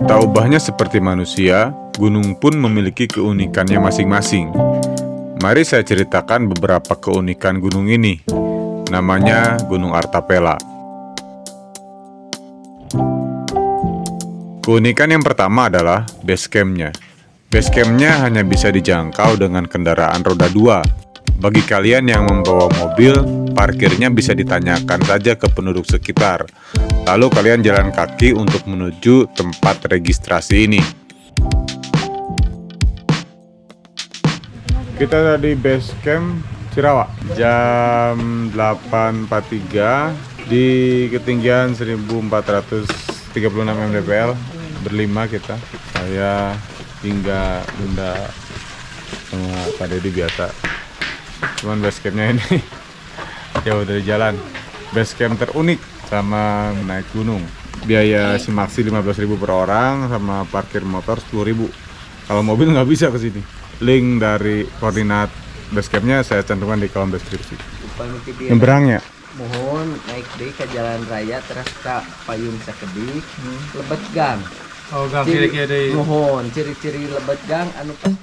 Tak ubahnya seperti manusia, gunung pun memiliki keunikannya masing-masing. Mari saya ceritakan beberapa keunikan gunung ini. Namanya Gunung Artapela. Keunikan yang pertama adalah base camp-nya. Base camp-nya hanya bisa dijangkau dengan kendaraan roda 2. Bagi kalian yang membawa mobil, parkirnya bisa ditanyakan saja ke penduduk sekitar. Lalu kalian jalan kaki untuk menuju tempat registrasi ini. Kita di base camp Cirawak jam 8.43 di ketinggian 1436 mdpl. Berlima kita, saya hingga Bunda sama Pak Deddy biasa. Cuman base campnya ini jauh dari jalan. Base camp terunik sama naik gunung. Biaya simaksi 15.000 per orang sama parkir motor 10.000. Kalau mobil nggak bisa ke sini. Link dari koordinat base campnya saya cantumkan di kolom deskripsi. Nyebrangnya mohon naik deh ke jalan raya terus ke payung sakedik lebet gang. Oh, gang kiri-kiri deh. Mohon ciri-ciri lebet gang anu pas.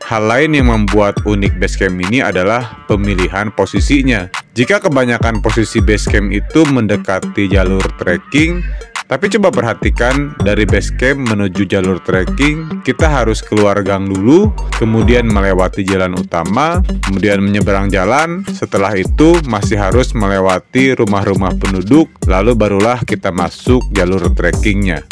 Hal lain yang membuat unik base camp ini adalah pemilihan posisinya. Jika kebanyakan posisi base camp itu mendekati jalur trekking, tapi coba perhatikan dari base camp menuju jalur trekking, kita harus keluar gang dulu, kemudian melewati jalan utama, kemudian menyeberang jalan, setelah itu masih harus melewati rumah-rumah penduduk, lalu barulah kita masuk jalur trekkingnya.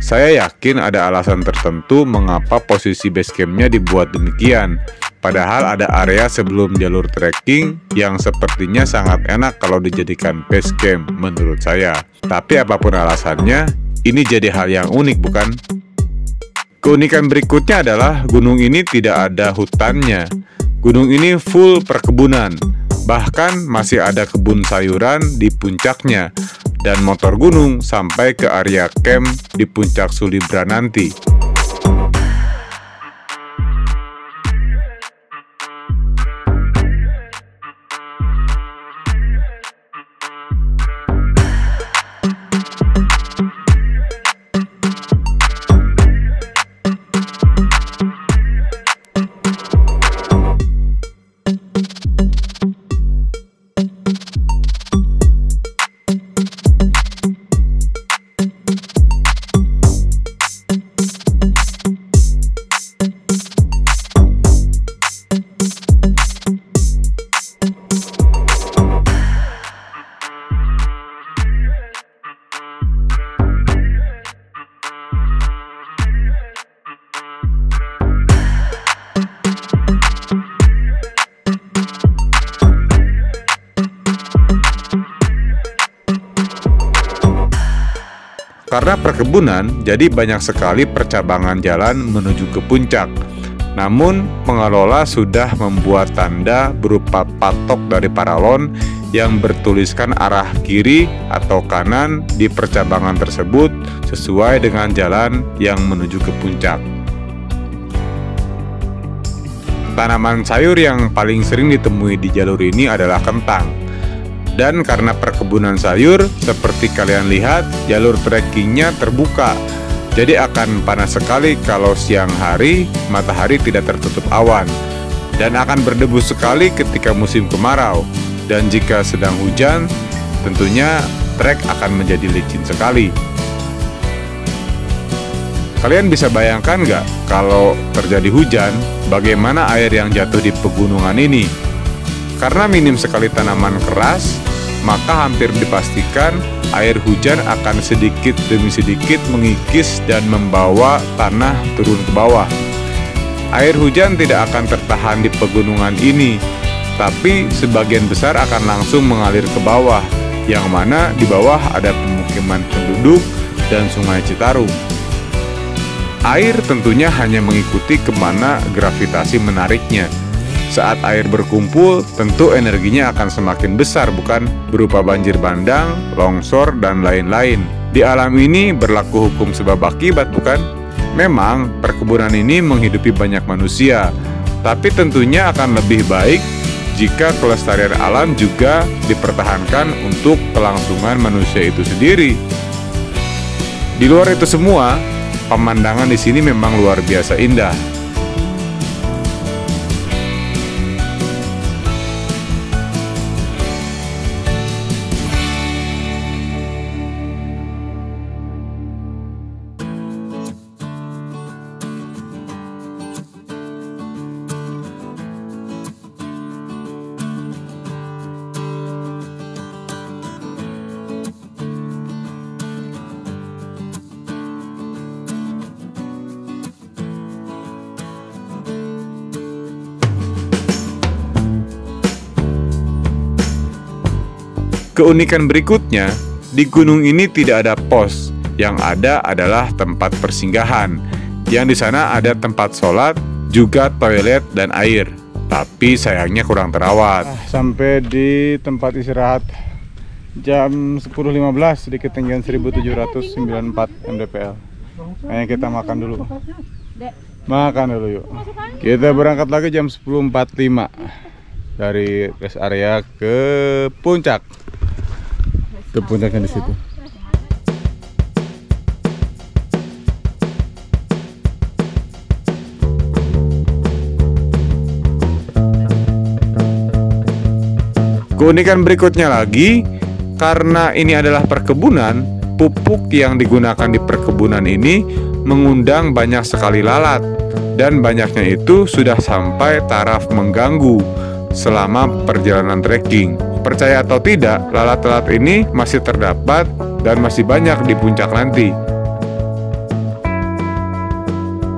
Saya yakin ada alasan tertentu mengapa posisi base camp-nya dibuat demikian. Padahal ada area sebelum jalur trekking yang sepertinya sangat enak kalau dijadikan base camp menurut saya. Tapi apapun alasannya, ini jadi hal yang unik bukan? Keunikan berikutnya adalah gunung ini tidak ada hutannya. Gunung ini full perkebunan. Bahkan masih ada kebun sayuran di puncaknya. Dan motor gunung sampai ke area camp di puncak Sulibra nanti. Karena perkebunan, jadi banyak sekali percabangan jalan menuju ke puncak. Namun, pengelola sudah membuat tanda berupa patok dari paralon yang bertuliskan arah kiri atau kanan di percabangan tersebut sesuai dengan jalan yang menuju ke puncak. Tanaman sayur yang paling sering ditemui di jalur ini adalah kentang. Dan karena perkebunan sayur, seperti kalian lihat, jalur trekkingnya terbuka. Jadi akan panas sekali kalau siang hari, matahari tidak tertutup awan. Dan akan berdebu sekali ketika musim kemarau. Dan jika sedang hujan, tentunya trek akan menjadi licin sekali. Kalian bisa bayangkan nggak kalau terjadi hujan, bagaimana air yang jatuh di pegunungan ini? Karena minim sekali tanaman keras, maka hampir dipastikan air hujan akan sedikit demi sedikit mengikis dan membawa tanah turun ke bawah. Air hujan tidak akan tertahan di pegunungan ini. tapi sebagian besar akan langsung mengalir ke bawah, yang mana di bawah ada pemukiman penduduk dan Sungai Citarum. Air tentunya hanya mengikuti kemana gravitasi menariknya. Saat air berkumpul, tentu energinya akan semakin besar, bukan? Berupa banjir bandang, longsor, dan lain-lain. Di alam ini berlaku hukum sebab akibat, bukan? Memang perkebunan ini menghidupi banyak manusia, tapi tentunya akan lebih baik jika kelestarian alam juga dipertahankan untuk kelangsungan manusia itu sendiri. Di luar itu semua, pemandangan di sini memang luar biasa indah. Keunikan berikutnya, di gunung ini tidak ada pos, yang ada adalah tempat persinggahan, yang di sana ada tempat sholat, juga toilet dan air, tapi sayangnya kurang terawat. Sampai di tempat istirahat jam 10.15 di ketinggian 1794 mdpl. Kayaknya kita makan dulu. Makan dulu yuk. Kita berangkat lagi jam 10.45 dari rest area ke puncak. Ke puncaknya di situ. Keunikan berikutnya lagi, karena ini adalah perkebunan, pupuk yang digunakan di perkebunan ini mengundang banyak sekali lalat, dan banyaknya itu sudah sampai taraf mengganggu selama perjalanan trekking. Percaya atau tidak, lalat-lalat ini masih terdapat dan masih banyak di puncak nanti.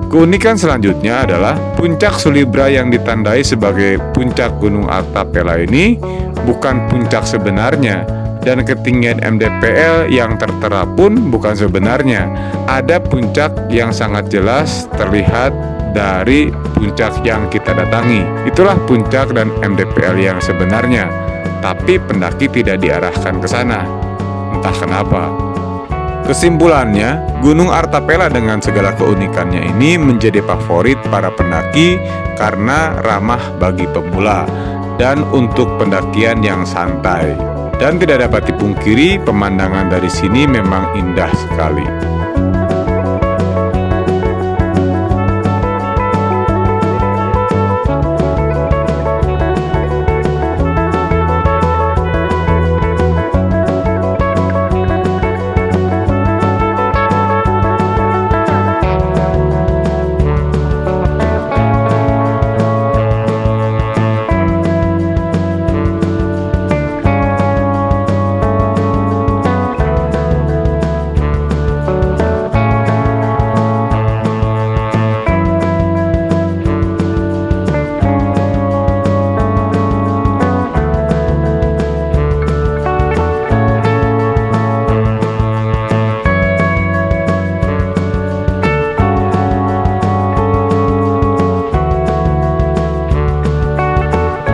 Keunikan selanjutnya adalah puncak Sulibra yang ditandai sebagai puncak Gunung Artapela ini bukan puncak sebenarnya, dan ketinggian mdpl yang tertera pun bukan sebenarnya. Ada puncak yang sangat jelas terlihat dari puncak yang kita datangi. Itulah puncak dan mdpl yang sebenarnya. Tapi pendaki tidak diarahkan ke sana, entah kenapa. Kesimpulannya, Gunung Artapela dengan segala keunikannya ini menjadi favorit para pendaki karena ramah bagi pemula dan untuk pendakian yang santai. Dan tidak dapat dipungkiri, pemandangan dari sini memang indah sekali.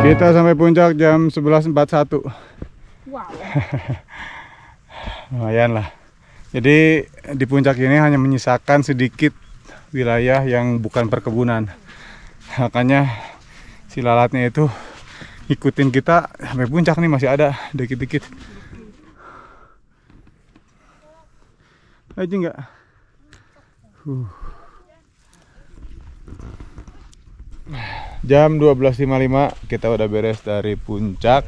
Kita sampai puncak jam 11.41. Wow. Lumayan lah. Jadi di puncak ini hanya menyisakan sedikit wilayah yang bukan perkebunan. Makanya si lalatnya itu ikutin kita sampai puncak nih, masih ada dikit-dikit. Aja enggak? Jam 12.55 kita udah beres dari puncak.